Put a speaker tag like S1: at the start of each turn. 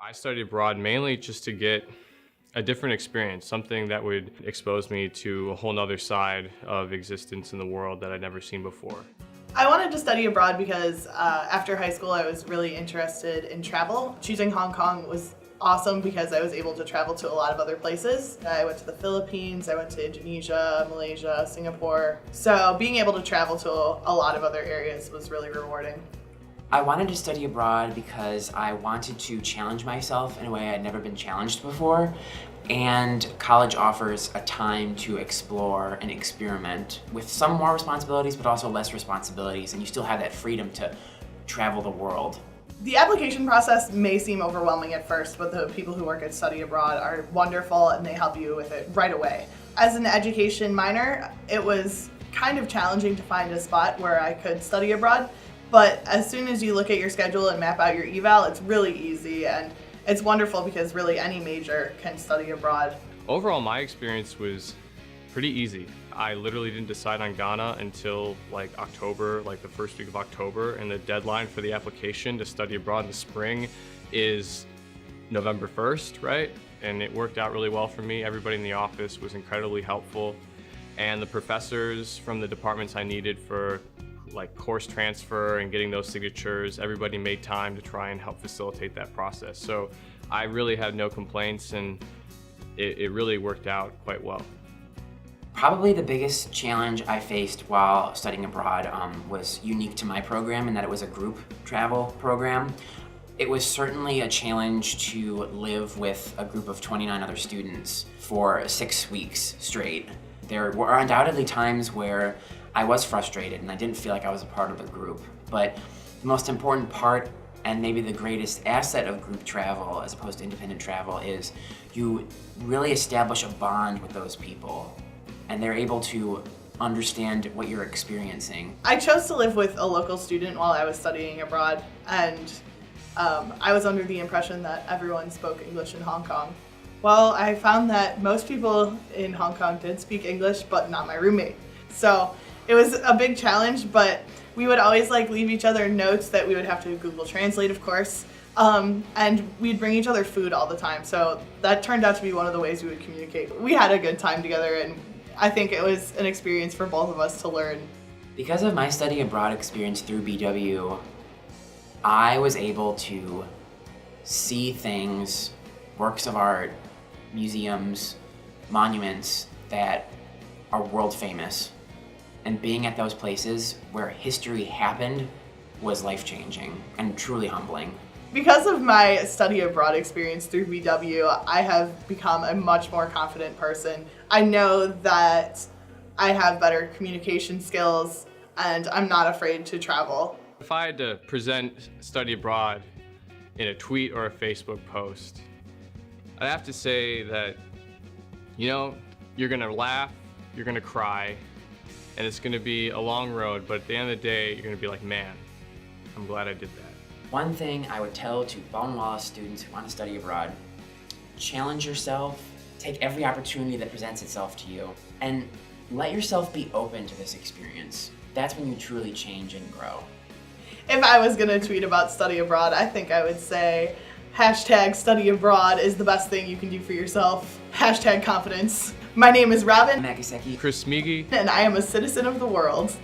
S1: I studied abroad mainly just to get a different experience, something that would expose me to a whole nother side of existence in the world that I'd never seen before.
S2: I wanted to study abroad because after high school I was really interested in travel. Choosing Hong Kong was awesome because I was able to travel to a lot of other places. I went to the Philippines, I went to Indonesia, Malaysia, Singapore. So being able to travel to a lot of other areas was really rewarding.
S3: I wanted to study abroad because I wanted to challenge myself in a way I'd never been challenged before. And college offers a time to explore and experiment with some more responsibilities, but also less responsibilities, and you still have that freedom to travel the world.
S2: The application process may seem overwhelming at first, but the people who work at Study Abroad are wonderful and they help you with it right away. As an education minor, it was kind of challenging to find a spot where I could study abroad, but as soon as you look at your schedule and map out your eval, it's really easy, and it's wonderful because really any major can study abroad.
S1: Overall, my experience was pretty easy. I literally didn't decide on Ghana until October, the first week of October, and the deadline for the application to study abroad in the spring is November 1st, right? And it worked out really well for me. Everybody in the office was incredibly helpful, and the professors from the departments I needed for course transfer and getting those signatures, everybody made time to try and help facilitate that process. So I really had no complaints, and it really worked out quite well.
S3: Probably the biggest challenge I faced while studying abroad was unique to my program in that it was a group travel program. It was certainly a challenge to live with a group of 29 other students for 6 weeks straight. There were undoubtedly times where I was frustrated and I didn't feel like I was a part of the group. But the most important part, and maybe the greatest asset of group travel as opposed to independent travel, is you really establish a bond with those people and they're able to understand what you're experiencing.
S2: I chose to live with a local student while I was studying abroad, and I was under the impression that everyone spoke English in Hong Kong. Well, I found that most people in Hong Kong did speak English, but not my roommate. So it was a big challenge, but we would always leave each other notes that we would have to Google Translate, of course, and we'd bring each other food all the time. So that turned out to be one of the ways we would communicate. We had a good time together, and I think it was an experience for both of us to learn.
S3: Because of my study abroad experience through BW, I was able to see things, works of art, museums, monuments that are world famous. And being at those places where history happened was life-changing and truly humbling.
S2: Because of my study abroad experience through BW, I have become a much more confident person. I know that I have better communication skills and I'm not afraid to travel.
S1: If I had to present study abroad in a tweet or a Facebook post, I'd have to say that, you're gonna laugh, you're gonna cry, and it's gonna be a long road, but at the end of the day, you're gonna be like, man, I'm glad I did that.
S3: One thing I would tell to Baldwin Wallace students who want to study abroad: challenge yourself, take every opportunity that presents itself to you, and let yourself be open to this experience. That's when you truly change and grow.
S2: If I was gonna tweet about study abroad, I think I would say, #study abroad is the best thing you can do for yourself. #confidence. My name is Robin.
S3: Makiseki.
S1: Chris Smigi.
S2: And I am a citizen of the world.